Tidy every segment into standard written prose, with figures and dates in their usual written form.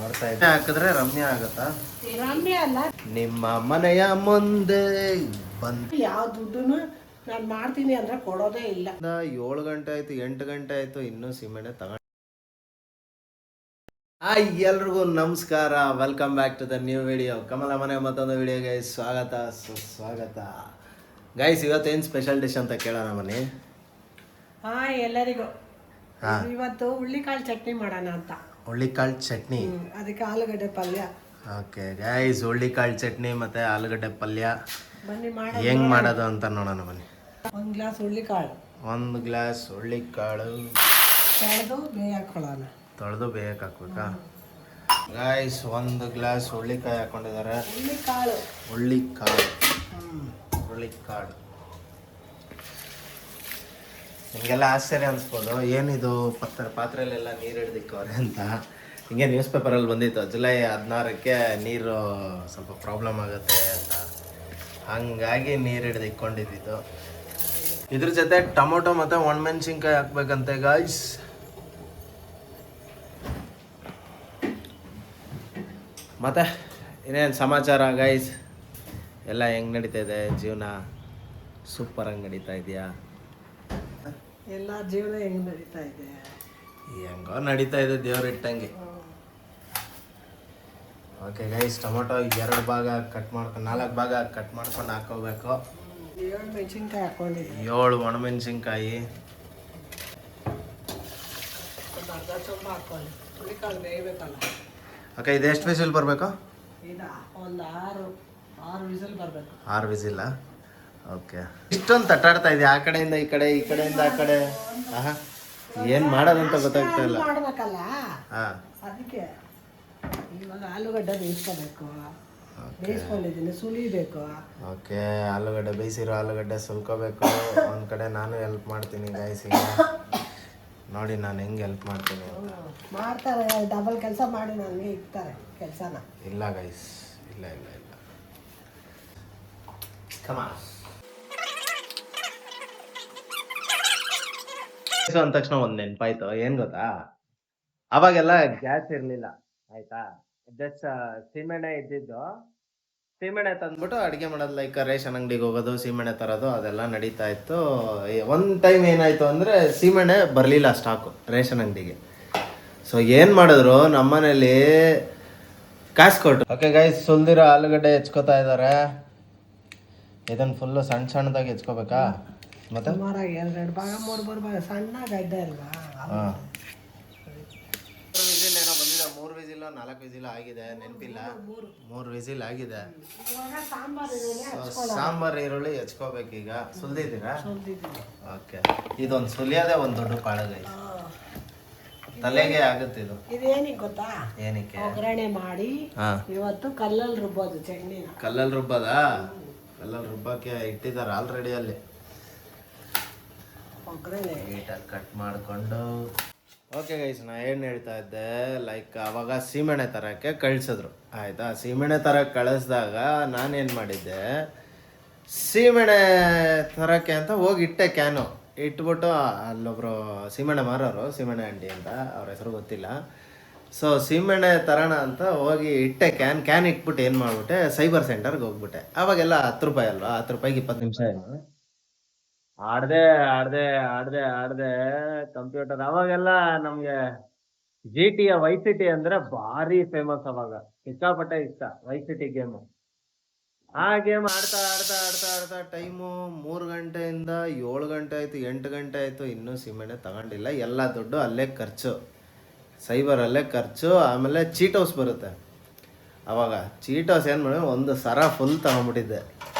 ನೋಡ್ತಾ ಇದ್ದೆ ಹಾಕಿದ್ರೆ ರಮ್ಯ ಆಗತ್ತಾ? ರಮ್ಯ ಅಲ್ಲ, ನಿಮ್ಮ ಮನೆಯ ಮುಂದೆ ಬಂದು ಯಾವ ದುಡ್ಡು ನಾನು ಮಾಡ್ತೀನಿ ಅಂದ್ರೆ ಕೊಡೋದೇ ಇಲ್ಲ. 7 ಗಂಟೆ ಆಯ್ತು, 8 ಗಂಟೆ ಆಯ್ತು, ಇನ್ನೂ ಸಿಮೆಂಟ್ ತಗೊಂಡು. ಎಲ್ರಿಗೂ ನಮಸ್ಕಾರ, welcome back to the new video. Kamala ಮನೆ ಮತ್ತೊಂದು ವಿಡಿಯೋಗೆ ಸ್ವಾಗತ ಸುಸ್ವಾಗತ. ಗೈಸ್, ಇವತ್ತೇನು ಸ್ಪೆಷಲ್ ಡಿಶ್ ಅಂತ ಕೇಳೋಣ ಬನ್ನಿ. ಎಲ್ಲರಿಗೂ ಇವತ್ತು ಹುಳ್ಳಿಕಾಳು ಚಟ್ನಿ ಮಾಡೋಣ ಅಂತ. ಹುಳ್ಳಿಕಾಳು ಚಟ್ನಿ, ಅದಕ್ಕೆ ಆಲೂಗಡ್ಡೆ ಪಲ್ಯ. ಓಕೆ ಗೈಸ್, ಹುಳ್ಳಿಕಾಳು ಚಟ್ನಿ ಮತ್ತೆ ಆಲೂಗಡ್ಡೆ ಪಲ್ಯ ಬನ್ನಿ ಹೆಂಗ್ ಮಾಡೋದು ಅಂತ ನೋಡೋಣ ಬನ್ನಿ. 1 ಗ್ಲಾಸ್ ಹುಳ್ಳಿಕಾಳು, 1 ಗ್ಲಾಸ್ ಹುಳ್ಳಿಕಾಳು ತೊಳೆದು ಬೇಯಿಕೊಳ್ಳೋಣ. ತೊಳೆದು ಬೇಯಕ್ಕೆ ಹಾಕ್ಬೇಕಾ ಗೈಸ್? 1 ಗ್ಲಾಸ್ ಹುಳ್ಳಿಕಾಯಿ ಹಾಕೊಂಡಿದ್ದಾರೆ. ಹುಳ್ಳಿಕಾಳು ನಿಮಗೆಲ್ಲ ಆಶ್ಚರ್ಯ ಅನಿಸ್ಬೋದು, ಏನಿದು ಪಾತ್ರೆಯಲ್ಲೆಲ್ಲ ನೀರು ಹಿಡ್ದಿಕ್ಕವ್ರೆ ಅಂತ. ಹಿಂಗೆ ನ್ಯೂಸ್ ಪೇಪರಲ್ಲಿ ಬಂದಿತ್ತು, ಜುಲೈ 16ಕ್ಕೆ ನೀರು ಸ್ವಲ್ಪ ಪ್ರಾಬ್ಲಮ್ ಆಗುತ್ತೆ ಅಂತ, ಹಂಗಾಗಿ ನೀರು ಹಿಡ್ದಿಕ್ಕೊಂಡಿದ್ದು. ಇದ್ರ ಜೊತೆ ಟೊಮೊಟೊ ಮತ್ತು ಒಣಮೆಣ್ಸಿನ್ಕಾಯಿ ಹಾಕ್ಬೇಕಂತೆ ಗಾಯ್ಸ್. ಮತ್ತೆ ಇನ್ನೇನು ಸಮಾಚಾರ ಗೈಸ್? ಎಲ್ಲ ಹೆಂಗೆ ನಡೀತಾ ಇದೆ ಜೀವನ? ಸೂಪರಾಗಿ ನಡೀತಾ ಇದೆಯಾ? ಎಲ್ಲ ಜೀವನ ಹೆಂಗೆ ನಡೀತಾ ಇದೆ? ಹೆಂಗೋ ನಡೀತಾ ಇದೆ, ದೇವ್ರು ಇಟ್ಟಂಗೆ. ಓಕೆ ಗೈಸ್, ಟೊಮೊಟೊ 2 ಭಾಗ ಕಟ್ ಮಾಡ್ಕೊಂಡು 4 ಭಾಗ ಕಟ್ ಮಾಡ್ಕೊಂಡು ಹಾಕೋಬೇಕು. 7 ಮೆಣಸಿನ್ಕಾಯಿ ಹಾಕೊಂಡಿದ್ದೀನಿ. 7 ಒಣಮೆಣಸಿನ್ಕಾಯಿ, ಒಂದು ಅರ್ಧ ಚೊಂಬ ಹಾಕೊಳ್ಳಿ. ಹುಳಿಕಾಳು ಬೇಯಬೇಕಲ್ಲ. ಓಕೆ, ಇದು ಎಷ್ಟು ವಿಸಿಲ್ ಬರಬೇಕು? ಇದು ಒಂದು 6 ವಿಸಿಲ್ ಬರಬೇಕು. 6 ವಿಸಿಲ್ಲ? ಓಕೆ. ಇಷ್ಟೊಂದು ತಟ್ಟಾಡ್ತಾ ಇದೆ, ಆ ಕಡೆಯಿಂದ ಈ ಕಡೆ, ಈ ಕಡೆಯಿಂದ ಆ ಕಡೆ. ಏನು ಮಾಡೋದಂತ ಗೊತ್ತಾಗ್ತಾ ಇಲ್ಲ. ಮಾಡ್ಬೇಕಲ್ಲ, ಹಾಂ, ಅದಕ್ಕೆ ಇವಾಗ ಆಲೂಗಡ್ಡೆ ಬೇಯಿಸ್ಕೋಬೇಕು. ಬೇಯಿಸ್ಕೊಂಡಿದ್ದೀನಿ, ಸುಲಿಬೇಕು. ಓಕೆ, ಆಲೂಗಡ್ಡೆ ಬೇಯಿಸಿರೋ ಆಲೂಗಡ್ಡೆ ಸುಲ್ಕೋಬೇಕು. ಒಂದು ಕಡೆ ನಾನು ಹೆಲ್ಪ್ ಮಾಡ್ತೀನಿ ಗೈಸ್. ಈಗ ನೋಡಿ ನಾನು ಹೆಂಗೆ ಹೆಲ್ಪ್ ಮಾಡ್ತೀನಿ ಅಂತ. ಮಾಡ್ತಾರೆ, ಡಬಲ್ ಕೆಲಸ ಮಾಡಿ ನನಗೆ ಇಕ್ತಾರೆ ಕೆಲಸನ. ಇಲ್ಲ ಗೈಸ್, ಇಲ್ಲ ಇಲ್ಲ ಇಲ್ಲ. ಅಂದ ತಕ್ಷಣ ಒಂದು ನೆನಪಾಯ್ತು. ಏನು ಗೊತ್ತಾ, ಅವಾಗೆಲ್ಲ ಗ್ಯಾಸ್ ಇರಲಿಲ್ಲ ಆಯ್ತಾ, ಜಸ್ಟ್ ಸೀಮೆಣ್ಣೆ ಇದ್ದಿದ್ದು. ಸೀಮೆಣ್ಣೆ ತಂದ್ಬಿಟ್ಟು ಅಡುಗೆ ಮಾಡೋದು, ಲೈಕ್ ರೇಷನ್ ಅಂಗಡಿಗೆ ಹೋಗೋದು, ಸೀಮೆಣ್ಣೆ ತರೋದು, ಅದೆಲ್ಲ ನಡೀತಾ ಇತ್ತು. ಒಂದು ಟೈಮ್ ಏನಾಯಿತು ಅಂದರೆ ಸೀಮೆಣ್ಣೆ ಬರಲಿಲ್ಲ ಸ್ಟಾಕು ರೇಷನ್ ಅಂಗಡಿಗೆ. ಸೊ ಏನು ಮಾಡಿದ್ರು, ನಮ್ಮನೇಲಿ ಕಾಸು ಕೊಟ್ಟರು. ಓಕೆ ಗೈಸ್, ಸುಲ್ದಿರೋ ಆಲೂಗಡ್ಡೆ ಹೆಚ್ಕೋತಾ ಇದ್ದಾರೆ. ಇದನ್ನು ಫುಲ್ಲು ಸಣ್ಣ ಸಣ್ಣದಾಗಿ ಹೆಚ್ಕೋಬೇಕಾ? ಮತ್ತೆ ಸುಮಾರಾಗಿ 2 ಭಾಗ 3 ಭಾಗ ಸಣ್ಣ ಗಡ್ಡೆ ಅಲ್ವಾ? ಹಾಂ, 3 ವಿಸಿಲ್ ಏನೋ ಬಂದಿದೆ. 3 ವಿಸಿಲ್ 4 ವಿಸಿಲ್ ಆಗಿದೆ, ನೆನಪಿಲ್ಲ. 3 ವಿಸಿಲ್ ಆಗಿದೆ. ಸಾಂಬಾರು ಈರುಳ್ಳಿ ಹೆಚ್ಕೋಬೇಕೀಗ. ಸುಲ್ದಿದ್ದೀರಾ? ಓಕೆ, ಇದೊಂದು ಸುಲಿಯೋದೇ ಒಂದು ದೊಡ್ಡ ಪಾಡಗೈ. ತಲೆಗೆ ಆಗುತ್ತೆ ಇದು. ಇದೇನಿಗೆ ಗೊತ್ತಾ? ಏನಕ್ಕೆ? ಒಗ್ಗರಣೆ ಮಾಡಿ ಇವತ್ತು ಕಲ್ಲಲ್ಲಿ ರುಬ್ಬೋದು ಚಟ್ನಿನ. ಕಲ್ಲಲ್ಲಿ ರುಬ್ಬದಾ? ಕಲ್ಲಲ್ಲಿ ರುಬ್ಬಕ್ಕೆ ಇಟ್ಟಿದ್ದಾರೆ ಆಲ್ರೆಡಿ ಅಲ್ಲಿ. ಒಗ್ಗರಣೆ ನೀಟಾಗಿ ಕಟ್ ಮಾಡಿಕೊಂಡು. ಓಕೆ ಗೈಸ್, ನಾ ಏನು ಹೇಳ್ತಾ ಇದ್ದೆ, ಲೈಕ್ ಅವಾಗ ಸೀಮೆಣ್ಣೆ ತರೋಕ್ಕೆ ಕಳಿಸಿದ್ರು ಆಯಿತಾ. ಸೀಮೆಣ್ಣೆ ತರಕ್ಕೆ ಕಳಿಸಿದಾಗ ನಾನೇನು ಮಾಡಿದ್ದೆ, ಸೀಮೆಣ್ಣೆ ತರೋಕ್ಕೆ ಅಂತ ಹೋಗಿ ಇಟ್ಟೆ. ಕ್ಯಾನು ಇಟ್ಬಿಟ್ಟು ಅಲ್ಲೊಬ್ರು ಸೀಮೆಣ್ಣೆ ಮಾರೋರು, ಸೀಮೆಣ್ಣೆ ಅಂಟಿ ಅಂತ, ಅವ್ರ ಹೆಸರು ಗೊತ್ತಿಲ್ಲ. ಸೊ ಸೀಮೆಣ್ಣೆ ತರೋಣ ಅಂತ ಹೋಗಿ ಇಟ್ಟೆ. ಕ್ಯಾನ್ ಇಟ್ಬಿಟ್ಟು ಏನು ಮಾಡಿಬಿಟ್ಟೆ, ಸೈಬರ್ ಸೆಂಟರ್ಗೆ ಹೋಗ್ಬಿಟ್ಟೆ. ಅವಾಗೆಲ್ಲ 10 ರೂಪಾಯಿ ಅಲ್ವಾ, 10 ರೂಪಾಯಿಗೆ 20 ನಿಮಿಷ ಏನು ಆಡ್ದೆ ಕಂಪ್ಯೂಟರ್. ಅವಾಗೆಲ್ಲ ನಮಗೆ GT ವೈ ಸಿಟಿ ಅಂದರೆ ಭಾರಿ ಫೇಮಸ್. ಅವಾಗ ಸಿಕ್ಕಾಪಟ್ಟೆ ಇಷ್ಟ ವೈ ಸಿಟಿ ಗೇಮು. ಆ ಗೇಮ್ ಆಡ್ತಾ ಟೈಮು 3 ಗಂಟೆಯಿಂದ 7 ಗಂಟೆ ಆಯಿತು, 8 ಗಂಟೆ ಆಯಿತು, ಇನ್ನೂ ಸೀಮೆಣ್ಣೆ ತಗೊಂಡಿಲ್ಲ. ಎಲ್ಲ ದುಡ್ಡು ಅಲ್ಲೇ ಖರ್ಚು, ಸೈಬರಲ್ಲೇ ಖರ್ಚು. ಆಮೇಲೆ ಚೀಟ್ ಹೌಸ್ ಬರುತ್ತೆ. ಅವಾಗ ಚೀಟ್ ಹೌಸ್ ಏನು ಮಾಡಿ, ಒಂದು ಸರ ಫುಲ್ ತಗೊಂಡ್ಬಿಟ್ಟಿದ್ದೆ.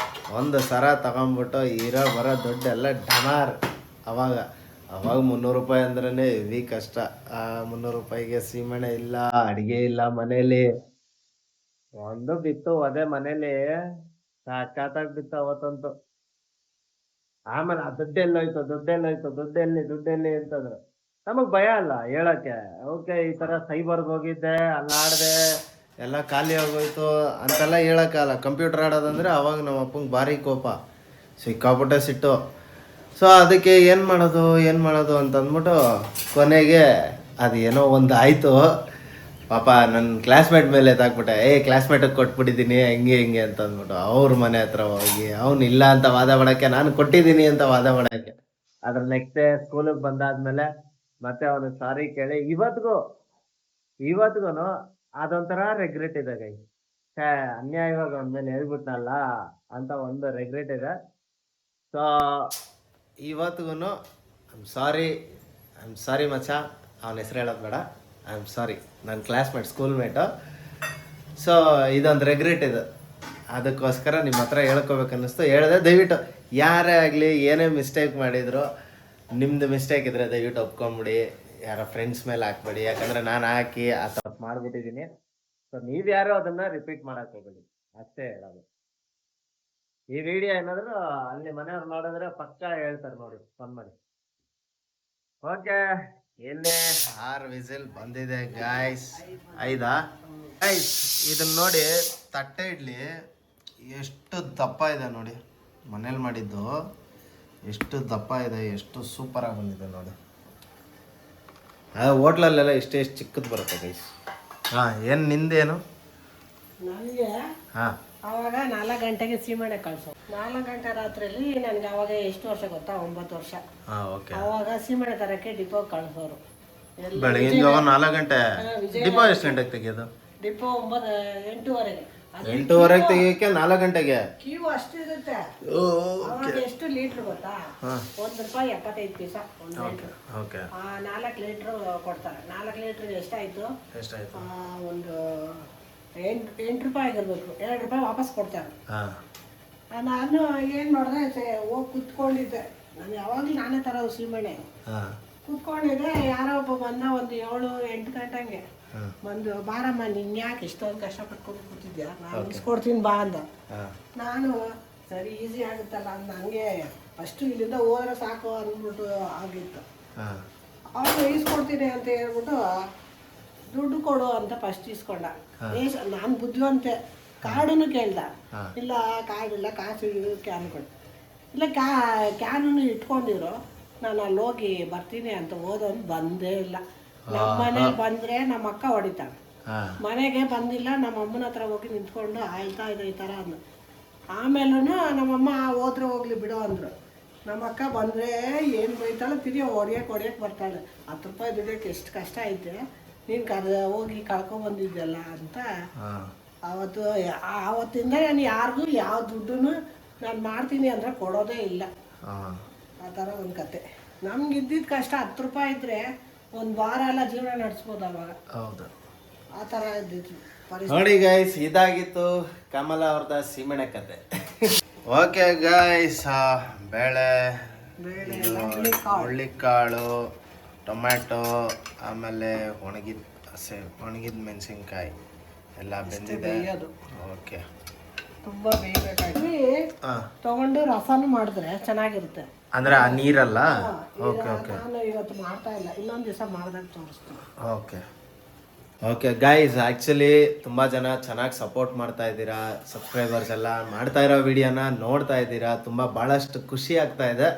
ಒಂದು ಸರ ತಗೊಂಬಿಟ್ಟು ಬರೋ ದುಡ್ಡೆಲ್ಲ ಡಮಾರ್. ಅವಾಗ 300 ರೂಪಾಯಿ ಅಂದ್ರೇ ಹೆವಿ ಕಷ್ಟ. 300 ರೂಪಾಯಿಗೆ ಸೀಮೆಣ್ಣೆ ಇಲ್ಲ, ಅಡುಗೆ ಇಲ್ಲ ಮನೇಲಿ. ಒಂದು ಬಿತ್ತು ಅದೇ ಮನೇಲಿ, ಸಾಕಾಗಿ ಬಿತ್ತು ಅವತ್ತಂತೂ. ಆಮೇಲೆ ಆ ದುಡ್ಡೆಲ್ಲಿ ಅಂತಂದ್ರೆ ನಮಗೆ ಭಯ ಅಲ್ಲ ಹೇಳಕ್ಕೆ. ಓಕೆ, ಈ ಥರ ಸೈಬರ್ಗೆ ಹೋಗಿದ್ದೆ, ಅಲ್ಲಾಡಿದೆ, ಎಲ್ಲ ಖಾಲಿ ಆಗೋಯ್ತು ಅಂತೆಲ್ಲ ಹೇಳೋಕ್ಕಲ್ಲ. ಕಂಪ್ಯೂಟರ್ ಆಡೋದಂದರೆ ಅವಾಗ ನಮ್ಮ ಅಪ್ಪಂಗೆ ಭಾರಿ ಕೋಪ, ಸಿಕ್ಕಾಪಟ್ಟೆ ಸಿಟ್ಟು. ಸೊ ಅದಕ್ಕೆ ಏನು ಮಾಡೋದು ಅಂತ ಅಂದ್ಬಿಟ್ಟು ಕೊನೆಗೆ ಅದು ಏನೋ ಒಂದು ಆಯಿತು. ಪಾಪ ನನ್ನ ಕ್ಲಾಸ್ಮೇಟ್ ಮೇಲೆ ಎತ್ತಾಕ್ಬಿಟ್ಟೆ, ಕ್ಲಾಸ್ಮೇಟಿಗೆ ಕೊಟ್ಬಿಟ್ಟಿದ್ದೀನಿ ಹೆಂಗೆ ಅಂತ ಅಂದ್ಬಿಟ್ಟು ಅವ್ರ ಮನೆ ಹತ್ರ ಹೋಗಿ ಅವ್ನು ಇಲ್ಲ ಅಂತ ವಾದ ಮಾಡಕ್ಕೆ, ನಾನು ಕೊಟ್ಟಿದ್ದೀನಿ ಅಂತ ವಾದ ಮಾಡಕ್ಕೆ. ಅದ್ರ ನೆಕ್ಸ್ಟ್ ಡೇ ಸ್ಕೂಲಿಗೆ ಬಂದಾದ್ಮೇಲೆ ಮತ್ತೆ ಅವನು ಸಾರಿ ಕೇಳಿ ಇವತ್ಗೂ ಅದೊಂಥರ ರೆಗ್ರೆಟ್ ಇದೆ ಗೈ. ಅನ್ಯಾಯವಾಗಿ ಅವನ ಮೇಲೆ ಹೇಳ್ಬಿಟ್ನಲ್ಲ ಅಂತ ಒಂದು ರೆಗ್ರೆಟ್ ಇದೆ. ಸೊ ಇವತ್ತಿಗೂ ಐ ಆಮ್ ಸಾರಿ ಮಚ್ಚ, ಅವನ ಹೆಸರು ಹೇಳೋದು ಬೇಡ, ಐ ಆಮ್ ಸಾರಿ, ನನ್ನ ಕ್ಲಾಸ್ಮೇಟ್ ಸ್ಕೂಲ್ಮೇಟು. ಸೊ ಇದೊಂದು ರೆಗ್ರೆಟ್ ಇದೆ, ಅದಕ್ಕೋಸ್ಕರ ನಿಮ್ಮ ಹತ್ರ ಹೇಳ್ಕೊಬೇಕನ್ನಿಸ್ತು, ಹೇಳಿದೆ. ದಯವಿಟ್ಟು ಯಾರೇ ಆಗಲಿ ಏನೇ ಮಿಸ್ಟೇಕ್ ಮಾಡಿದ್ರು, ನಿಮ್ಮದು ಮಿಸ್ಟೇಕ್ ಇದ್ದರೆ ದಯವಿಟ್ಟು ಒಪ್ಕೊಂಬಿಡಿ, ಯಾರ ಫ್ರೆಂಡ್ಸ್ ಮೇಲೆ ಹಾಕ್ಬೇಡಿ, ಯಾಕಂದರೆ ನಾನು ಹಾಕಿ ಆ ತಪ್ಪು ಮಾಡ್ಬಿಟ್ಟಿದ್ದೀನಿ. ಸೊ ನೀವ್ಯಾರು ಅದನ್ನ ರಿಪೀಟ್ ಮಾಡಕ್ ಹೋಗ್ಬೇಡಿ, ಅಷ್ಟೇ ಹೇಳೋದು. ಈ ವಿಡಿಯೋ ಏನಾದ್ರು ಅಲ್ಲಿ ಮನೆಯವ್ರು ನೋಡಿದ್ರೆ ಪಕ್ಕ ಹೇಳ್ತಾರೆ ನೋಡಿ, ಫೋನ್ ಮಾಡಿ. ಓಕೆ, ಇಲ್ಲಿ 6 ವಿಸಿಲ್ ಬಂದಿದೆ ಗಾಯ್ಸ್. 5 ಗೈಸ್, ಇದನ್ನ ನೋಡಿ, ತಟ್ಟೆ ಇಡ್ಲಿ ಎಷ್ಟು ದಪ್ಪ ಇದೆ ನೋಡಿ, ಮನೇಲಿ ಮಾಡಿದ್ದು ಎಷ್ಟು ದಪ್ಪ ಇದೆ, ಎಷ್ಟು ಸೂಪರಾಗಿ ಬಂದಿದೆ ನೋಡಿ. ಹೋಟ್ಲಲ್ಲೆಲ್ಲ ಎಷ್ಟು ಚಿಕ್ಕದು ಬರುತ್ತೆ ಗೈಸ್. ಏನು ನಿಂದೇನು? ನನಗೆ ಅವಾಗ 4 ಗಂಟೆಗೆ ಸೀಮೆಣ್ಣೆ ಕಳ್ಸೋ. 4 ಗಂಟೆ ರಾತ್ರಿಯಲ್ಲಿ ನನಗೆ ಅವಾಗ ಎಷ್ಟು ವರ್ಷ ಗೊತ್ತಾ? 9 ವರ್ಷ. ಅವಾಗ ಸೀಮೆಣ್ಣೆ ತರಕ್ಕೆ ಡಿಪೋ ಕಳ್ಸೋರು. ಬೆಳಗಿನ ಜಾವ 4 ಗಂಟೆ. ಡಿಪೋ ಎಷ್ಟು ಗಂಟೆಗೆ ತೆಗಿಯೋದು? ಡಿಪೋ 8:30. 8:30 ತೆಗಿಯೋಕೆ 4 ಗಂಟೆಗೆ ಕ್ಯೂ ಅಷ್ಟು ಇರುತ್ತೆ. ಅವಾಗ ಎಷ್ಟು ಲೀಟ್ರ್ ಗೊತ್ತಾ? ₹1.75 1 ಲೀಟ್ರ್. 4 ಲೀಟ್ರ್ ಕೊಡ್ತಾರೆ. 4 ಲೀಟ್ರಿಗೆ ಎಷ್ಟಾಯ್ತು? ಒಂದು ₹8 ಆಗಿರ್ಬೇಕು. ₹2 ವಾಪಸ್ ಕೊಡ್ತಾರೆ. ನಾನು ಏನು ಮಾಡಿದೆ, ಹೋಗಿ ಕುತ್ಕೊಂಡಿದ್ದೆ. ನಾನು ಯಾವಾಗಲೂ ನಾನೇ ತರೋದು ಸೀಮೆಣ್ಣೆ. ಕುತ್ಕೊಂಡಿದ್ದೆ, ಯಾರೋ ಒಬ್ಬ ಬಂದ, ಒಂದು 7-8 ಗಂಟೆಗೆ ಬಂದು, ಬಾರಮ್ಮ ನಿನ್ ಯಾಕೆ ಇಷ್ಟೊಂದು ಕಷ್ಟಪಟ್ಕೊಂಡು ಕೂತಿದ್ಯಾ, ನಾನು ಇಸ್ಕೊಡ್ತೀನಿ ಬಾ ಅಂದ. ನಾನು ಸರಿ ಈಸಿ ಆಗುತ್ತಲ್ಲ ಅಂದ, ಹಂಗೆ ಫಸ್ಟು ಇಲ್ಲಿಂದ ಹೋದ್ರೆ ಸಾಕು ಅಂದ್ಬಿಟ್ಟು ಆಗಿತ್ತು. ಅವನು ಈಸ್ಕೊಡ್ತೀನಿ ಅಂತ ಹೇಳ್ಬಿಟ್ಟು ದುಡ್ಡು ಕೊಡು ಅಂತ ಫಸ್ಟ್ ಇಸ್ಕೊಂಡ. ನಾನು ಬುದ್ಧಿವಂತೆ, ಕಾರ್ಡನ್ನು ಕೇಳ್ದ. ಇಲ್ಲ ಕಾರ್ಡಿಲ್ಲ, ಕಾಸು ಕ್ಯಾನ್ ಕೊಡು. ಇಲ್ಲ ಕ್ಯಾನನ್ನು ಇಟ್ಕೊಂಡಿರೋ, ನಾನು ಅಲ್ಲಿ ಹೋಗಿ ಬರ್ತೀನಿ ಅಂತ ಹೋದವನು ಬಂದೇ ಇಲ್ಲ. ನಮ್ಮ ಮನೆಗೆ ಬಂದರೆ ನಮ್ಮ ಅಕ್ಕ ಹೊಡಿತಾಳೆ, ಮನೆಗೆ ಬಂದಿಲ್ಲ. ನಮ್ಮ ಅಮ್ಮನ ಹತ್ರ ಹೋಗಿ ನಿಂತ್ಕೊಂಡು ಆಯ್ತಾ ಇದೆ ಈ ಥರ ಅಂದು. ಆಮೇಲೂ ನಮ್ಮಮ್ಮ ಹೋದ್ರೆ ಹೋಗ್ಲಿ ಬಿಡು ಅಂದರು. ನಮ್ಮ ಅಕ್ಕ ಬಂದರೆ ಏನು ಬೈತಾಳೆ, ತಿರುಗಿ ಹೊಡಿಯಕ್ಕೆ ಬರ್ತಾಳೆ. ₹10 ದುಡಿಯೋಕ್ಕೆ ಎಷ್ಟು ಕಷ್ಟ ಐತೆ, ನೀನು ಹೋಗಿ ಕಳ್ಕೊಬಂದಿದ್ದೆಲ್ಲ ಅಂತ. ಆವತ್ತಿಂದ ನಾನು ಯಾರಿಗೂ ಯಾವ ದುಡ್ಡನ್ನು ನಾನು ಮಾಡ್ತೀನಿ ಅಂದರೆ ಕೊಡೋದೇ ಇಲ್ಲ. ಆ ಥರ ಒಂದು ಕತೆ. ನಮ್ಗೆ ಇದ್ದಿದ್ದು ಕಷ್ಟ ₹10 ಇದ್ದರೆ ಒಂದು ವಾರ ಎಲ್ಲ ಜೀವನ ನಡೆಸ್ಬೋದು ಅವಾಗ. ಹೌದು, ಆ ಥರ ಇದ್ದಿತ್ತು ನೋಡಿ ಗೈಸ್. ಇದಾಗಿತ್ತು ಕಮಲ ಅವ್ರದ ಸೀಮೆಣ್ಣೆ ಕತೆ. ಓಕೆ ಗೈಸ್, ಬೇಳೆ, ಹುಳ್ಳಿಕಾಳು, ಟೊಮ್ಯಾಟೊ, ಆಮೇಲೆ ಒಣಗಿದ ಮೆಣಸಿನ್ಕಾಯಿ ಎಲ್ಲ ಬೆಂದಿದೆ. ಓಕೆ, ತುಂಬ ಬೇಯಬೇಕಾಗಿ ತಗೊಂಡು ರಸನೂ ಮಾಡಿದ್ರೆ ಚೆನ್ನಾಗಿರುತ್ತೆ. ಅಂದ್ರೆ ಆ ನೀರಲ್ಲ? Okay okay. ನಾನು ಇವತ್ತು ಮಾಡ್ತಾ ಇಲ್ಲ, ಇನ್ನೊಂದು ದಿವಸ ಮಾಡಿದಾಗ ತೋರಿಸ್ತೀನಿ. ಓಕೆ ಗೈಸ್, ಆ್ಯಕ್ಚುಲಿ ತುಂಬ ಜನ ಚೆನ್ನಾಗಿ ಸಪೋರ್ಟ್ ಮಾಡ್ತಾ ಇದ್ದೀರಾ, ಸಬ್ಸ್ಕ್ರೈಬರ್ಸ್ ಎಲ್ಲ ಮಾಡ್ತಾ ಇರೋ ವಿಡಿಯೋನ ನೋಡ್ತಾ ಇದ್ದೀರಾ, ಭಾಳಷ್ಟು ಖುಷಿ ಆಗ್ತಾ ಇದೆ.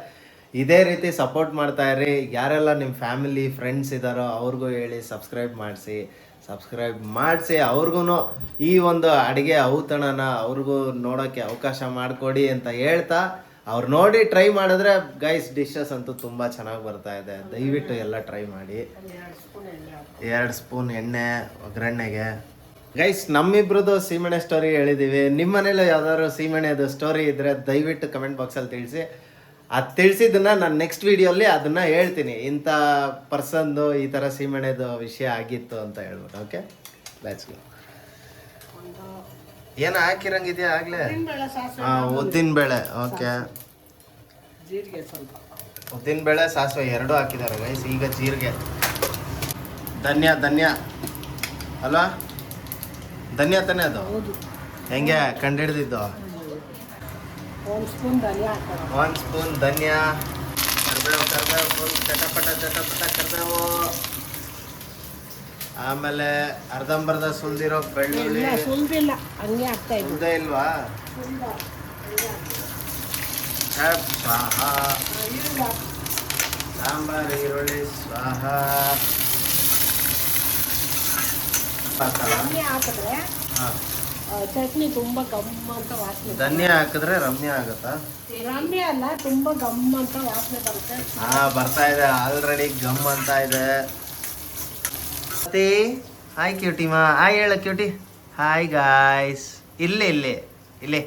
ಇದೇ ರೀತಿ ಸಪೋರ್ಟ್ ಮಾಡ್ತಾ ಇರಿ. ಯಾರೆಲ್ಲ ನಿಮ್ಮ ಫ್ಯಾಮಿಲಿ ಫ್ರೆಂಡ್ಸ್ ಇದ್ದಾರೋ ಅವ್ರಿಗೂ ಹೇಳಿ ಸಬ್ಸ್ಕ್ರೈಬ್ ಮಾಡಿಸಿ ಅವ್ರಿಗೂ ಈ ಒಂದು ಅಡುಗೆ ಔತಣನ ಅವ್ರಿಗೂ ನೋಡೋಕ್ಕೆ ಅವಕಾಶ ಮಾಡಿಕೊಡಿ ಅಂತ ಹೇಳ್ತಾ, ಅವ್ರು ನೋಡಿ ಟ್ರೈ ಮಾಡಿದ್ರೆ ಗೈಸ್ ಡಿಶಸ್ ಅಂತೂ ತುಂಬ ಚೆನ್ನಾಗಿ ಬರ್ತಾ ಇದೆ. ದಯವಿಟ್ಟು ಎಲ್ಲ ಟ್ರೈ ಮಾಡಿ. 2 ಸ್ಪೂನ್ ಎಣ್ಣೆ ಒಗ್ಗರಣೆಗೆ. ಗೈಸ್, ನಮ್ಮಿಬ್ರದ್ದು ಸೀಮೆಣ್ಣೆ ಸ್ಟೋರಿ ಹೇಳಿದ್ದೀವಿ. ನಿಮ್ಮ ಮನೇಲಿ ಯಾವ್ದಾದ್ರು ಸೀಮೆಣ್ಣೆದು ಸ್ಟೋರಿ ಇದ್ದರೆ ದಯವಿಟ್ಟು ಕಮೆಂಟ್ ಬಾಕ್ಸಲ್ಲಿ ತಿಳಿಸಿ. ಅದು ತಿಳಿಸಿದ್ದನ್ನು ನಾನು ನೆಕ್ಸ್ಟ್ ವೀಡಿಯೋಲ್ಲಿ ಅದನ್ನು ಹೇಳ್ತೀನಿ, ಇಂಥ ಪರ್ಸನ್ದು ಈ ಥರ ಸೀಮೆಣ್ಣೆದು ವಿಷಯ ಆಗಿತ್ತು ಅಂತ ಹೇಳ್ಬಿಟ್ಟು. Okay, let's go. ಏನು ಹಾಕಿರಂಗಿದೆಯಾ ಆಗಲೇ? ಉದ್ದಿನಬೇಳೆ. ಓಕೆ, ಉದ್ದಿನಬೇಳೆ, ಸಾಸಿವೆ 2 ಹಾಕಿದ್ದಾರೆ ಗೈಸ್. ಈಗ ಜೀರಿಗೆ, ಧನ್ಯ ಅಲ್ವಾ? ಧನ್ಯ ತಾನೇ ಅದು? ಹೆಂಗೆ ಕಂಡಿಡ್ದಿದ್ದು? 1 ಸ್ಪೂನ್ ಧನಿಯಾ. 1 ಸ್ಪೂನ್ ಧನಿಯಾ, ಕರ್ಬೇವು, ಚಟಪಟ ಕರ್ಬೇವು, ಆಮೇಲೆ ಅರ್ಧಂಬರ್ಧ ಸುಲ್ದಿರೋ ಬೆಳ್ಳುಳ್ಳಿ. ಸುಲ್ದಿಲ್ಲ, ಹಂಗೆ ಆಗ್ತಾ ಇದೆ. ಸುಲ್ದೇ ಇಲ್ವಾ? ಸ್ವಾಹ. ಸಾಂಬಾರ್ ಈರುಳ್ಳಿ ಸ್ವಾಹ. ರಮ್ಯ ಹಾಕಿದ್ರೆ ಚಟ್ನಿ ತುಂಬಾ ಗಮ್ ಅಂತ ವಾಸನೆ. ಧನ್ಯ ಹಾಕಿದ್ರೆ ರಮ್ಯ ಆಗುತ್ತಾ? ರಮ್ಯ ಅಲ್ಲ, ತುಂಬಾ ಗಮ್ ಅಂತ ವಾಸನೆ ಬರುತ್ತೆ. ಬರ್ತಾ ಇದೆ ಆಲ್ರೆಡಿ ಗಮ್ ಅಂತ ಇದೆ. ಹಾಯ್ ಕ್ಯೂಟಿ ಮಾ, ಹಾಯ್ ಹೇಳ ಕ್ಯೂಟಿ. Hi guys. ಇಲ್ಲಿ ಇಲ್ಲಿ ಇಲ್ಲಿ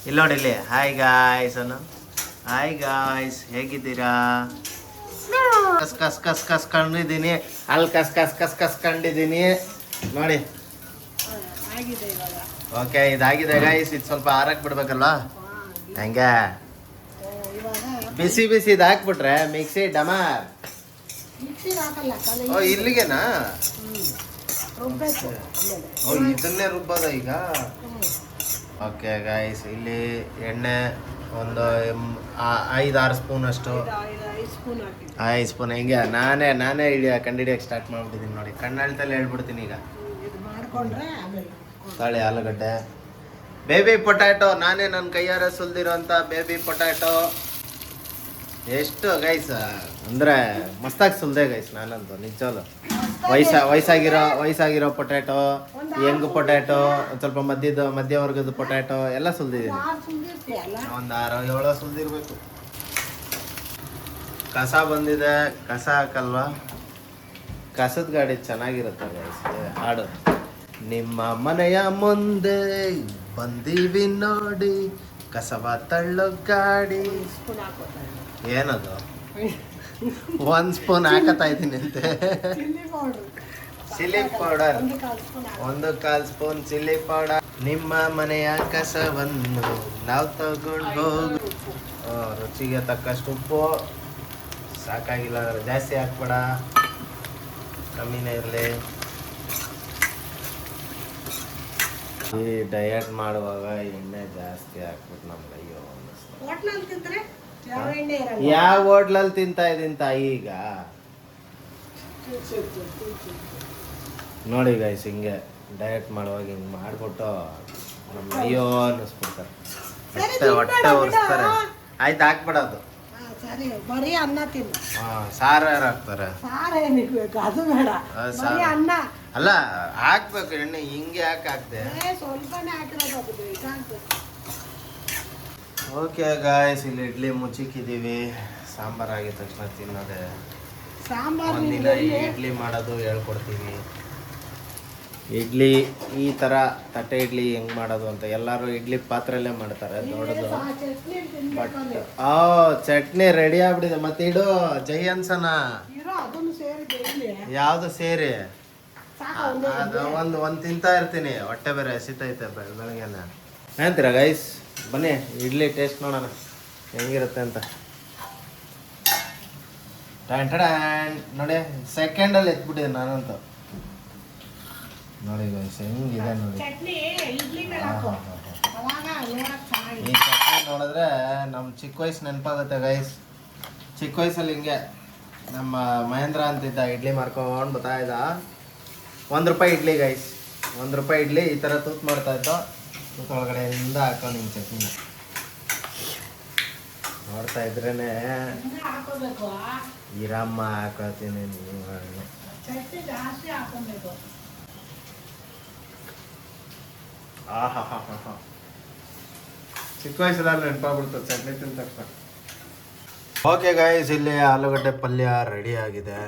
ಇಲ್ಲಿ ನೋಡಿ ಇಲ್ಲಿ. ಹಾಯ್ ಗಾಯ್ಸ್ ಅನ್ನು. ಹಾಯ್ ಗಾಯ್ಸ್, ಹೇಗಿದ್ದೀರಾ? ಕಸ್ ಕಸ್ ಕಸ್ ಕಸ್ ಕಂಡಿದ್ದೀನಿ, ಅಲ್ಲಿ ಕಸ್ ಕಸ್ ಕಸ್ ಕಸ್ ಕಂಡಿದ್ದೀನಿ ನೋಡಿ. ಆಗಿದೆ ಇವಾಗ. ಓಕೆ, ಇದಾಗಿದೆ ಗೈಸ್. ಇದು ಸ್ವಲ್ಪ ಆರಕ್ಕೆ ಬಿಡ್ಬೇಕಲ್ವಾ? ಹಂಗೆ ಇವಾಗ ಬಿಸಿ ಬಿಸಿ ಇದು ಹಾಕ್ಬಿಟ್ರೆ ಮಿಕ್ಸಿ ಡಮಾರ್. ಮಿಕ್ಸಿಗೆ ಹಾಕಲ್ಲ, ಓ ಇಲ್ಲಿಗೆನಾ? ರುಬ್ಬೇಕು. ಓ ಇದನ್ನೇ ರುಬ್ಬೋದ ಈಗ? ಓಕೆ ಗೈಸ್, ಇಲ್ಲಿ ಎಣ್ಣೆ ಒಂದು 5-6 ಸ್ಪೂನ್ ಅಷ್ಟು. 5 ಸ್ಪೂನ್ ಹಾಕಿ. 5 ಸ್ಪೂನ್. ಹೆಂಗೆ ನಾನೇ ಕಂಡಿಡಿಯಕ್ಕೆ ಸ್ಟಾರ್ಟ್ ಮಾಡ್ಬಿಟ್ಟಿದ್ದೀನಿ ನೋಡಿ. ಕಣ್ಣಾಳ್ತಲ್ಲಿ ಹೇಳ್ಬಿಡ್ತೀನಿ ಈಗ. ಇದು ಮಾಡ್ಕೊಂಡ್ರೆ ಆಮೇಲೆ ತಾಳೆ ಆಲೂಗಡ್ಡೆ, ಬೇಬಿ ಪೊಟ್ಯಾಟೊ. ನಾನೇ ನನ್ನ ಕೈಯಾರೆ ಸುಲ್ದಿರೋಂಥ ಬೇಬಿ ಪೊಟ್ಯಾಟೊ. ಎಷ್ಟು ಗೈಸ್ ಅಂದರೆ ಮಸ್ತಾಗಿ ಸುಲ್ದೆ ಗೈಸ್ ನಾನಂತೂ ನಿಜವಲ್ಲ. ವಯಸ್ಸಾಗಿರೋ ಪೊಟ್ಯಾಟೊ, ಯಂಗ್ ಪೊಟ್ಯಾಟೊ, ಒಂದು ಸ್ವಲ್ಪ ಮಧ್ಯವರ್ಗದ ಪೊಟ್ಯಾಟೊ ಎಲ್ಲ ಸುಲ್ದಿದ್ದೀನಿ. ಒಂದು 6-7 ಸುಲ್ದಿರ್ಬೇಕು. ಕಸ ಬಂದಿದೆ, ಕಸ ಹಾಕಲ್ವಾ? ಕಸದ ಗಾಡಿ ಚೆನ್ನಾಗಿರುತ್ತೆ ಗೈಸ್ ಹಾಡು. ನಿಮ್ಮ ಮನೆಯ ಮುಂದೆ ಬಂದೀವಿ ನೋಡಿ, ಕಸವ ತಳ್ಳೋ ಗಾಡಿ. ಏನದು? 1 ಸ್ಪೂನ್ ಹಾಕತ್ತಾ ಇದ್ದೀನಿ ಅಂತೆ. Chilli powder 1/4 spoon chilli powder. ನಿಮ್ಮ ಮನೆಯ ಕಸವನ್ನು ನಾವು ತಗೊಂಡು ಹೋಗು. ರುಚಿಗೆ ತಕ್ಕಷ್ಟು ಉಪ್ಪು. ಸಾಕಾಗಿಲ್ಲ ಅಂದ್ರೆ ಜಾಸ್ತಿ ಹಾಕ್ಬೇಡ, ಕಮ್ಮಿನೇ ಇರಲಿ. ಈ ಡಯಟ್ ಮಾಡುವಾಗ ಎಣ್ಣೆ ಜಾಸ್ತಿ ಹಾಕ್ಬಿಟ್ಟು ನಮ್ಗೆ ಅಯ್ಯೋ ಅನ್ನಿಸ್ತು. ಯಾವ ಹೋಟ್ಲಲ್ಲಿ ತಿಂತಾ ಇದ್ದೀನಿ ತಾಯಿ ಈಗ? ನೋಡಿ ಗೈಸ್, ಹಿಂಗೆ ಡಯಟ್ ಮಾಡುವಾಗ ಹಿಂಗೆ ಮಾಡ್ಬಿಟ್ಟು ನಮ್ಗೆ ಅಯ್ಯೋ ಅನ್ನಿಸ್ಬಿಡ್ತಾರೆ. ಹೊಟ್ಟೆ ಉರಿಸ್ತಾರೆ. ಆಯ್ತು, ಹಾಕ್ಬಿಡೋದು. ಸರಿ, ಬರೀ ಅನ್ನ ತಿನ್ನು. ಸಾರು ಯಾರು ಹಾಕ್ತಾರೆ? ಸಾರು ಏನಿಗೆ ಬೇಕು, ಅದು ಬೇಡ, ಬರೀ ಅನ್ನ. ಅಲ್ಲ, ಹಾಕ್ಬೇಕು ಎಣ್ಣೆ. ಹಿಂಗೆ ಹಾಕ್ದೆ ಸ್ವಲ್ಪನೇ ಹಾಕಿರೋದು, ಅದು ಬೇಕಾಗ್ತದೆ. ಓಕೆ ಗಾಯ್ಸ್, ಇಲ್ಲಿ ಇಡ್ಲಿ ಮುಚ್ಚಿಕ್ಕಿದ್ದೀವಿ. ಸಾಂಬಾರು ಆಗಿದ ತಕ್ಷಣ ತಿನ್ನೋದೆ. ಸಾಂಬಾರು ಒಂದಿನ ಇಡ್ಲಿ ಮಾಡೋದು ಹೇಳ್ಕೊಡ್ತೀವಿ. ಇಡ್ಲಿ ಈ ಥರ ತಟ್ಟೆ ಇಡ್ಲಿ ಹೆಂಗೆ ಮಾಡೋದು ಅಂತ. ಎಲ್ಲರೂ ಇಡ್ಲಿ ಪಾತ್ರೆಯಲ್ಲೇ ಮಾಡ್ತಾರೆ ದೊಡ್ಡದು. ಬಟ್ ಚಟ್ನಿ ರೆಡಿ ಆಗ್ಬಿಟ್ಟಿದೆ. ಮತ್ತೆ ಇಡು ಜೈ ಅನ್ಸನ. ಯಾವುದು ಸೇರಿ ಅದು ಒಂದು ತಿಂತಾ ಇರ್ತೀನಿ. ಹೊಟ್ಟೆ ಬೇರೆ ಹಸಿತೈತೆ ಬೆಳಗ್ಗೆನೆ. ಏನಂತೀರಾ ಗೈಸ್? ಬನ್ನಿ ಇಡ್ಲಿ ಟೇಸ್ಟ್ ನೋಡೋಣ ಹೆಂಗಿರುತ್ತೆ ಅಂತ. ನೋಡಿ, ಸೆಕೆಂಡಲ್ಲಿ ಎತ್ಬಿಟ್ಟಿದೆ ನಾನಂತೂ. ನೋಡಿ ಗೈಸ್ ಹೆಂಗಿದೆ ನೋಡಿ. ಈ ಚಟ್ನಿ ನೋಡಿದ್ರೆ ನಮ್ಮ ಚಿಕ್ಕ ವಯಸ್ಸು ನೆನಪಾಗುತ್ತೆ ಗೈಸ್. ಚಿಕ್ಕ ವಯಸ್ಸಲ್ಲಿ ಹಿಂಗೆ ನಮ್ಮ ಮಹೇಂದ್ರ ಅಂತಿದ್ದ, ಇಡ್ಲಿ ಮಾರ್ಕೊಂಡು ಬರ್ತಾ ಇದ್ದ. 1 ರೂಪಾಯಿ ಇಡ್ಲಿ ಗೈಸ್, 1 ರೂಪಾಯಿ ಇಡ್ಲಿ ಈ ಥರ ತೂತ್ ಮಾಡ್ತಾ ಇದ್ದೋ. ತೂತ್ ಒಳಗಡೆಯಿಂದ ಹಾಕೊಂಡು ಹಿಂಗೆ ಚಟ್ನಿ ನೋಡ್ತಾ ಇದ್ರೇನೆ ಇರಮ್ಮ ಹಾಕೋತೀನಿ. ನೀವು ಚಿಕ್ಕ ವಯಸ್ಸಲ್ಲಿ ನೆನಪಾಗ್ಬಿಡ್ತದೆ ಚಟ್ನಿ ತಿಂದ ತಕ್ಷಣ. ಓಕೆ ಗೈಸ್, ಇಲ್ಲಿ ಆಲೂಗಡ್ಡೆ ಪಲ್ಯ ರೆಡಿ ಆಗಿದೆ.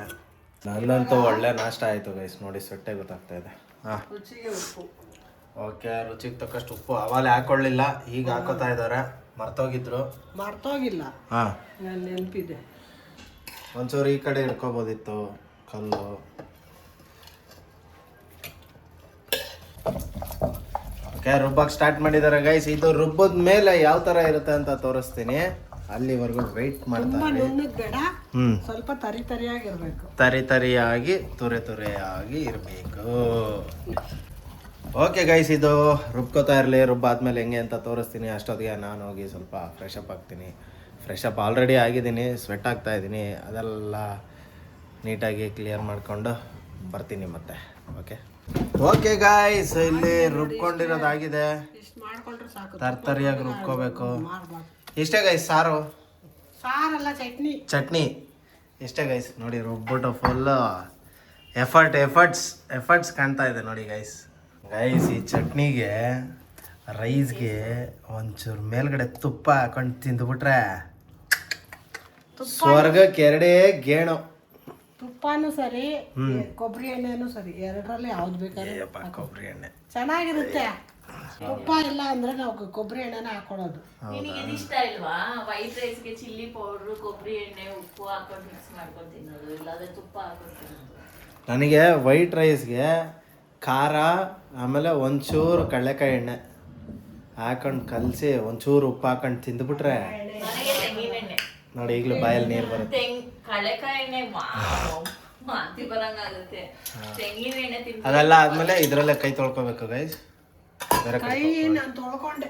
ನನ್ನಂತೂ ಒಳ್ಳೆ ನಾಷ್ಟ ಆಯಿತು ಗೈಸ್. ನೋಡಿ ಸೊಟ್ಟೆ ಗೊತ್ತಾಗ್ತಾ ಇದೆ. ಹಾಂ, ಓಕೆ, ರುಚಿಗೆ ತಕ್ಕಷ್ಟು ಉಪ್ಪು ಅವಾಗಲೇ ಹಾಕೊಳ್ಳಿಲ್ಲ, ಈಗ ಹಾಕೋತಾ ಇದ್ದಾರೆ. ಮರ್ತೋಗಿಲ್ಲ. ಹಾಂ, ನೆನಪಿದೆ. ಒಂಚೂರು ಈ ಕಡೆ ಇಟ್ಕೋಬೋದಿತ್ತು ಕಲ್ಲು. ಓಕೆ, ರುಬ್ಬಕ್ಕೆ ಸ್ಟಾರ್ಟ್ ಮಾಡಿದ್ದಾರೆ ಗೈಸ್. ಇದು ರುಬ್ಬದ ಮೇಲೆ ಯಾವ ಥರ ಇರುತ್ತೆ ಅಂತ ತೋರಿಸ್ತೀನಿ. ಅಲ್ಲಿವರೆಗೂ ವೆಯ್ಟ್ ಮಾಡ್ತಾರೆ. ಸ್ವಲ್ಪ ತರಿಯಾಗಿರ್ಬೇಕು. ತರಿಯಾಗಿ ತುರೆಯಾಗಿ ಇರಬೇಕು. ಓಕೆ ಗೈಸ್, ಇದು ರುಬ್ಕೋತಾ ಇರಲಿ. ರುಬ್ಬಾದ್ಮೇಲೆ ಹೆಂಗೆ ಅಂತ ತೋರಿಸ್ತೀನಿ. ಅಷ್ಟೊತ್ತಿಗೆ ನಾನು ಹೋಗಿ ಸ್ವಲ್ಪ ಫ್ರೆಶ್ ಅಪ್ ಆಗ್ತೀನಿ. ಫ್ರೆಶ್ ಅಪ್ ಆಲ್ರೆಡಿ ಆಗಿದ್ದೀನಿ, ಸ್ವೆಟ್ ಆಗ್ತಾ ಇದ್ದೀನಿ. ಅದೆಲ್ಲ ನೀಟಾಗಿ ಕ್ಲಿಯರ್ ಮಾಡಿಕೊಂಡು ಬರ್ತೀನಿ ಮತ್ತೆ. ಓಕೆ ಗಾಯ್ಸ್, ಇಲ್ಲಿ ರುಬ್ಕೊಂಡಿರೋದಾಗಿದೆ. ತರಿಯಾಗಿ ರುಬ್ಕೋಬೇಕು. ಇಷ್ಟೇ ಗೈಸ್ ಸಾರಲ್ಲ ಚಟ್ನಿ ಇಷ್ಟೇ ಗೈಸ್. ನೋಡಿ ರುಬ್ಬಿಟ್ಟು ಫುಲ್ಲು ಎಫರ್ಟ್ಸ್ ಕಾಣ್ತಾ ಇದೆ ನೋಡಿ ಗೈಸ್. ಈ ಚಟ್ನಿಗೆ ರೈಸ್ಗೆ ಒಂಚೂರು ಮೇಲ್ಗಡೆ ತುಪ್ಪ ಹಾಕೊಂಡು ತಿಂದುಬಿಟ್ರೆ ಸ್ವರ್ಗಕ್ಕೆ ಎರಡೇ ಗೇಣು. ತುಪ್ಪನೂ ಸರಿ ಕೊಬ್ಬರಿ ಎಣ್ಣೆನೂ ಸರಿ, ಎರಡರಲ್ಲಿ ಯಾವ್ದು ಬೇಕಾದ್ರೆ ಕೊಬ್ಬರಿ ಎಣ್ಣೆ ಚೆನ್ನಾಗಿರುತ್ತೆ. ತುಪ್ಪ ಇಲ್ಲ ಅಂದ್ರೆ ನಾವು ಕೊಬ್ಬರಿ ಎಣ್ಣೆನ ಹಾಕೊಳ್ಳೋದು. ನಿನಗೆ ಇಷ್ಟ ಇಲ್ವಾ ವೈಟ್ ರೈಸ್ಗೆ ಚಿಲ್ಲಿ ಪೌಡ್ರು ಕೊಬ್ಬರಿ ಎಣ್ಣೆ ಉಪ್ಪು ಹಾಕೊಂಡು ಮಿಕ್ಸ್ ಮಾಡ್ಕೊಂಡು ತಿನ್ನೋದು, ಇಲ್ಲಾಂದ್ರೆ ತುಪ್ಪ ಹಾಕೊಂಡು ತಿನ್ನೋದು? ನನಗೆ ವೈಟ್ ರೈಸ್ಗೆ ಖಾರ ಆಮೇಲೆ ಒಂಚೂರು ಕಡಲೆಕಾಯಿ ಎಣ್ಣೆ ಹಾಕೊಂಡು ಕಲಸಿ ಒಂಚೂರು ಉಪ್ಪು ಹಾಕೊಂಡು ತಿಂದುಬಿಟ್ರೆ ನನಗೆ ತೆಂಗಿನ ಎಣ್ಣೆ ನೋಡಿ ಈಗಲೂ ಬಾಯಲ್ಲಿ ನೀರು ಬರುತ್ತೆ. ಕಡಲೆಕಾಯಿ ಎಣ್ಣೆ ಮಾತಿ ಬರಂಗಾಗುತ್ತೆ. ತೆಂಗಿನ ಎಣ್ಣೆ ತಿಂದು ಅದೆಲ್ಲ ಆದ್ಮೇಲೆ ಇದರಲ್ಲೇ ಕೈ ತೊಳ್ಕೊಬೇಕು ಗೈಸ್. ಬೇರೆ ಕೈ ನಾನು ತೊಳ್ಕೊಂಡೆ.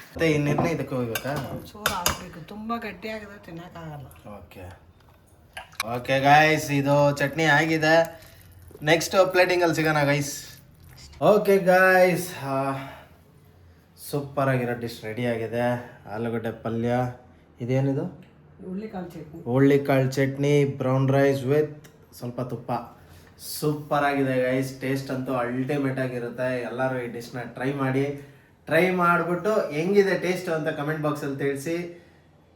ಮತ್ತೆ ಇನ್ನೇನು ಇದಕ್ಕೆ ಹೋಗ್ಬೇಕಾ? ಚೂರು ಹಾಕ್ಬೇಕು, ತುಂಬಾ ಗಟ್ಟಿಯಾಗಿದೆ ತಿನ್ನಕ್ಕಾಗಲ್ಲ. ಓಕೆ ಗೈಸ್, ಇದು ಚಟ್ನಿ ಆಗಿದೆ. ನೆಕ್ಸ್ಟ್ ಪ್ಲೇಟಿಂಗಲ್ಲಿ ಸಿಗೋಣ ಗೈಸ್. ಓಕೆ ಗೈಸ್, ಸೂಪರ್ ಆಗಿರೋ ಡಿಶ್ ರೆಡಿ ಆಗಿದೆ. ಆಲೂಗಡ್ಡೆ ಪಲ್ಯ, ಇದೇನಿದು? ಹುಳ್ಳಿಕಾಳು ಚಟ್ನಿ, ಬ್ರೌನ್ ರೈಸ್ ವಿತ್ ಸ್ವಲ್ಪ ತುಪ್ಪ. ಸೂಪರ್ ಆಗಿದೆ ಗೈಸ್. ಟೇಸ್ಟ್ ಅಂತೂ ಅಲ್ಟಿಮೇಟ್ ಆಗಿರುತ್ತೆ. ಎಲ್ಲರೂ ಈ ಡಿಶ್ನ ಟ್ರೈ ಮಾಡಿಬಿಟ್ಟು ಹೆಂಗಿದೆ ಟೇಸ್ಟ್ ಅಂತ ಕಮೆಂಟ್ ಬಾಕ್ಸಲ್ಲಿ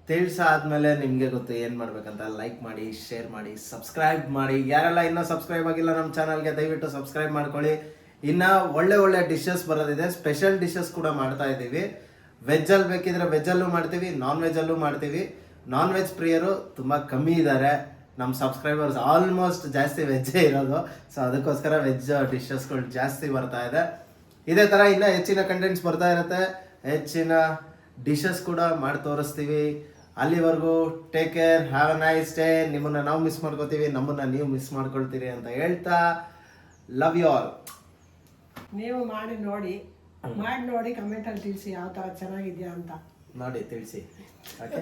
ತಿಳಿಸಾದ್ಮೇಲೆ ನಿಮಗೆ ಗೊತ್ತು ಏನು ಮಾಡ್ಬೇಕಂತ. ಲೈಕ್ ಮಾಡಿ, ಶೇರ್ ಮಾಡಿ, ಸಬ್ಸ್ಕ್ರೈಬ್ ಮಾಡಿ. ಯಾರೆಲ್ಲ ಇನ್ನೂ ಸಬ್ಸ್ಕ್ರೈಬ್ ಆಗಿಲ್ಲ ನಮ್ಮ ಚಾನಲ್ಗೆ ದಯವಿಟ್ಟು ಸಬ್ಸ್ಕ್ರೈಬ್ ಮಾಡ್ಕೊಳ್ಳಿ. ಇನ್ನು ಒಳ್ಳೆ ಡಿಶಸ್ ಬರೋದಿದೆ. ಸ್ಪೆಷಲ್ ಡಿಶಸ್ ಕೂಡ ಮಾಡ್ತಾ ಇದ್ದೀವಿ. ವೆಜ್ಜಲ್ಲಿ ಬೇಕಿದ್ರೆ ವೆಜ್ಜಲ್ಲೂ ಮಾಡ್ತೀವಿ, ನಾನ್ ವೆಜ್ಜಲ್ಲೂ ಮಾಡ್ತೀವಿ. ನಾನ್ ವೆಜ್ ಪ್ರಿಯರು ತುಂಬ ಕಮ್ಮಿ ಇದ್ದಾರೆ. ನಮ್ಮ ಸಬ್ಸ್ಕ್ರೈಬರ್ಸ್ ಆಲ್ಮೋಸ್ಟ್ ಜಾಸ್ತಿ ವೆಜ್ಜೇ ಇರೋದು. ಸೊ ಅದಕ್ಕೋಸ್ಕರ ವೆಜ್ ಡಿಶಸ್ಗಳು ಜಾಸ್ತಿ ಬರ್ತಾ ಇದೆ. ಇದೇ ಥರ ಇನ್ನೂ ಹೆಚ್ಚಿನ ಕಂಟೆಂಟ್ಸ್ ಬರ್ತಾ ಇರುತ್ತೆ. ಹೆಚ್ಚಿನ ಡಿಶಸ್ ಕೂಡ ಮಾಡಿ ತೋರಿಸ್ತೀವಿ. ಅಲ್ಲಿವರೆಗೂ take care, have a nice day. ನಿಮ್ಮನ್ನು ನಾವು ಮಿಸ್ ಮಾಡ್ಕೋತೀವಿ, ನಮ್ಮನ್ನು ನೀವು ಮಿಸ್ ಮಾಡ್ಕೊಳ್ತೀರಿ ಅಂತ ಹೇಳ್ತಾ ಲವ್ ಯು ಆಲ್. ನೀವು ಮಾಡಿ ನೋಡಿ ಕಮೆಂಟಲ್ಲಿ ತಿಳಿಸಿ ಯಾವ ಥರ ಚೆನ್ನಾಗಿದೆಯಾ ಅಂತ ನೋಡಿ ತಿಳಿಸಿ. ಓಕೆ.